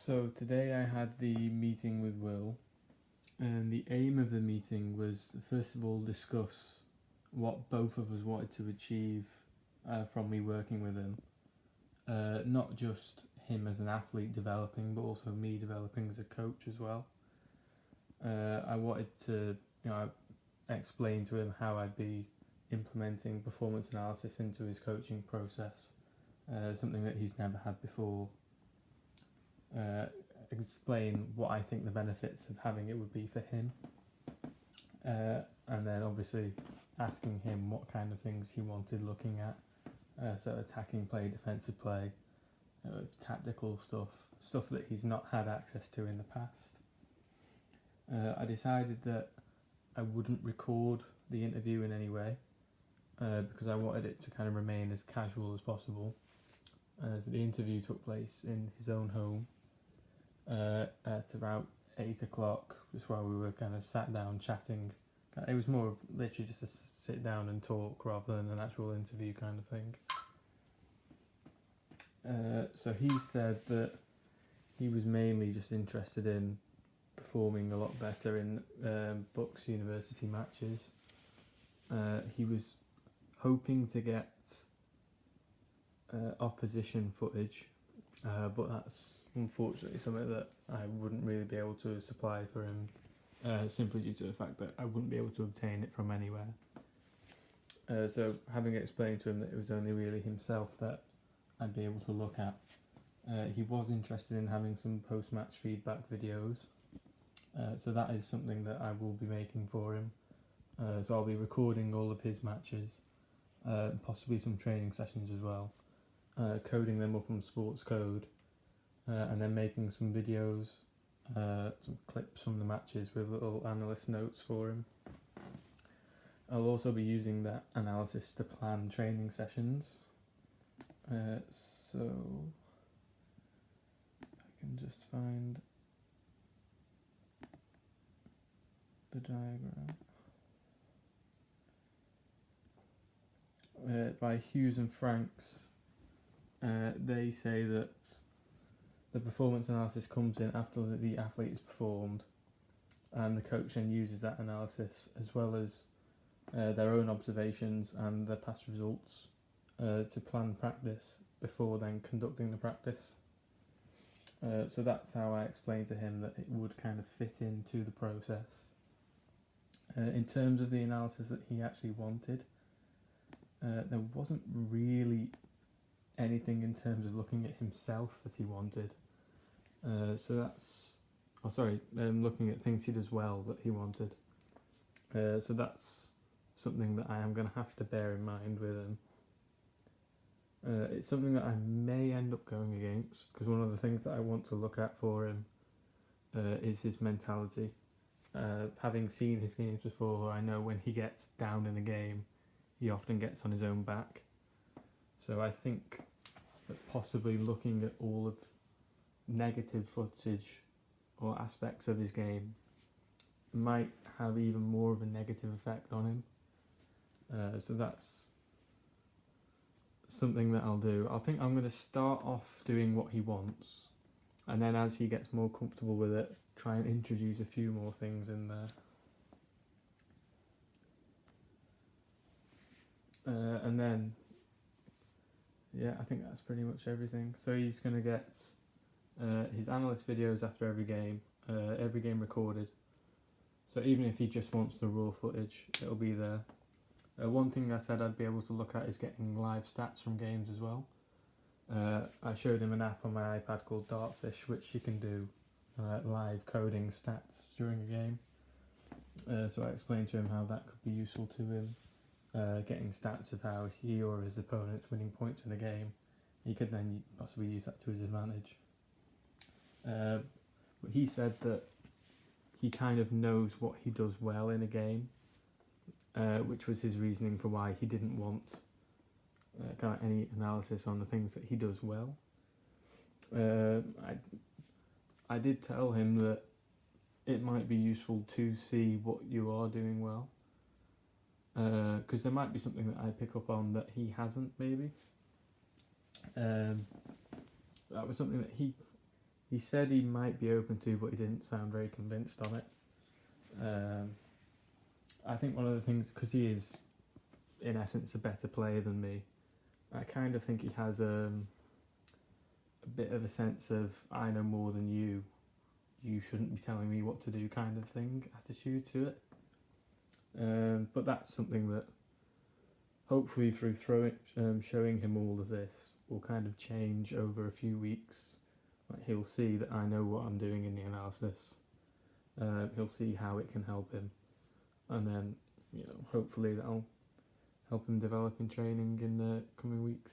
So today I had the meeting with Will, and the aim of the meeting was to first of all discuss what both of us wanted to achieve from me working with him. Not just him as an athlete developing, but also me developing as a coach as well. I wanted to, explain to him how I'd be implementing performance analysis into his coaching process, something that he's never had before. Explain what I think the benefits of having it would be for him, and then obviously asking him what kind of things he wanted looking at, so attacking play, defensive play, tactical stuff that he's not had access to in the past. I decided that I wouldn't record the interview in any way, because I wanted it to kind of remain as casual as possible. So the interview took place in his own home at about 8 o'clock, just while we were kind of sat down chatting. It was more of literally just to sit down and talk rather than an actual interview kind of thing. So he said that he was mainly just interested in performing a lot better in Bucks University matches. He was hoping to get opposition footage, but that's unfortunately something that I wouldn't really be able to supply for him, simply due to the fact that I wouldn't be able to obtain it from anywhere. So having explained to him that it was only really himself that I'd be able to look at, he was interested in having some post-match feedback videos, so that is something that I will be making for him. So I'll be recording all of his matches, possibly some training sessions as well, coding them up on Sports Code, and then making some videos, some clips from the matches with little analyst notes for him. I'll also be using that analysis to plan training sessions. So I can just find the diagram. By Hughes and Franks, they say that the performance analysis comes in after the athlete has performed, and the coach then uses that analysis as well as their own observations and their past results to plan practice before then conducting the practice. So that's how I explained to him that it would kind of fit into the process. In terms of the analysis that he actually wanted, there wasn't really anything in terms of looking at himself that he wanted. Looking at things he does well that he wanted. So that's something that I am going to have to bear in mind with him. It's something that I may end up going against, because one of the things that I want to look at for him is his mentality. Having seen his games before, I know when he gets down in a game, he often gets on his own back. So I think that possibly looking at all of negative footage or aspects of his game might have even more of a negative effect on him. So that's something that I'll do. I think I'm going to start off doing what he wants, and then as he gets more comfortable with it, try and introduce a few more things in there. And then, I think that's pretty much everything. So he's going to get his analyst videos after every game recorded. So even if he just wants the raw footage, it'll be there. One thing I said I'd be able to look at is getting live stats from games as well. I showed him an app on my iPad called Dartfish, which you can do live coding stats during a game. So I explained to him how that could be useful to him. Getting stats of how he or his opponent's winning points in a game. He could then possibly use that to his advantage. But he said that he kind of knows what he does well in a game, which was his reasoning for why he didn't want kind of any analysis on the things that he does well. I did tell him that it might be useful to see what you are doing well, because there might be something that I pick up on that he hasn't, maybe. That was something that He said he might be open to, but he didn't sound very convinced on it. I think one of the things, because he is in essence a better player than me, I kind of think he has a bit of a sense of I know more than you. You shouldn't be telling me what to do, kind of thing, attitude to it. But that's something that hopefully through showing him all of this will kind of change over a few weeks. Like, he'll see that I know what I'm doing in the analysis. He'll see how it can help him, and then hopefully that'll help him develop in training in the coming weeks.